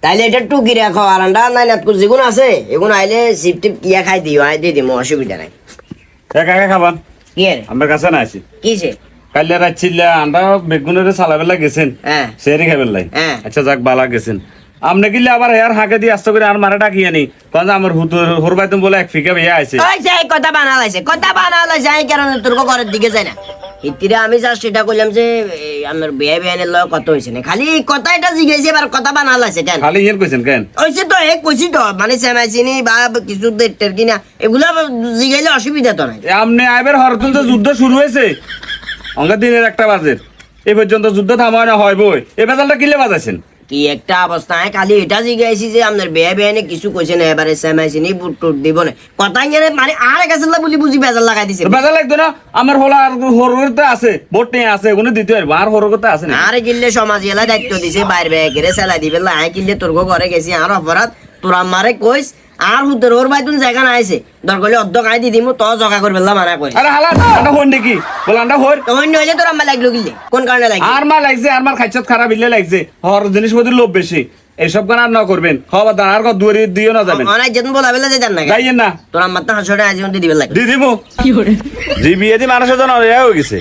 তাইলে এটা টুকি রাখো আর আন্ডা নাই না যেগুন আছে এগুন আইলে সিপ টিপ ইয়া খাই দিও আই দিয়ে দিমু অসুবিধা নাই একা খাবান কি রে আমার কাছে না আছি কিছে কাইলে রাচ্ছিলা আমরা বেগুনের চালাবেলা গেছেন হ্যাঁ সেরি খাবেলাই হ্যাঁ। আচ্ছা যাক বালা গেছেন আপনি কিলে আবার এর হাঁকে দিয়ে আস্তে করে আর মারা ডাকিয়ে নি কারণ আমার হুর বাইতুম বলে এক ফিকা ভাইয়া আছে ওই যে কথা বানালাইছে এই কারণে তোর ঘরের দিকে যায় না ইতিরে আমি জাস্ট এটা কইলাম যে আমার বিয়ে বিয়ানের লয় কত হইছে না খালি কথা এটা জিগাইছে আর কথা বানালাইছে কেন খালি ইয়ের কইছেন কেন ওইছে তো এক কইছি তো মানে সেমাইছিনি বা কিছু দেটের কিনা এগুলা জিগাইলে অসুবিধা তো নাই আপনি আইবার হরতুল তো যুদ্ধ শুরু হয়েছে অঙ্গা দিনের 1টা বাজে এই পর্যন্ত যুদ্ধ থামায় না হয় বই এই বেজালটা কিলে বাজাইছেন কি একটা অবস্থায় খালি এটা জিগাইছি যে আপনার বিয়ে বিয়ানে কিছু কইছে না এবারে সেমাইছিনি বুট টুট দিব না কথাই জানে মানে আর গেছিল বলি বুঝি বেজাল লাগাই দিছে বেজাল লাগতো না আমার হলো আর হরতে আছে ভোট নিয়ে আছে ওগুলো দিতে পারবো আর হর করতে আছে না আরে কিনলে সমাজ এলা দায়িত্ব দিছে বাইরে বেগেরে সেলাই দিবে লাই কিনলে তোর ঘরে গেছি আর অপরাধ তোর আমারে কইস আর হুতের ওর বাইতুন জায়গা না আইছে দরকার অর্ধ খাই দি দিমু তো জগা করে বেলা মানা কই আরে হালা আন্ডা হন নাকি বল আন্ডা হর তো অন্য হইলে তোর আম্মা লাগলো কিনলে কোন কারণে লাগি আর মা লাগছে আর মার খাইছত খারাপ ইলে লাগছে হর জিনিসপত্রের লোভ বেশি এইসব গান আর না করবেন হবা দান আর দুয়ারি দিও না যাবেন অনেক যেন বলা বেলা যে জান না যাইয়েন না তোর আম্মা তো হাসড়ে আজ দিবে লাগে দি দিব কি করে জি বিয়ে দি মানুষের জন্য হয়ে গেছে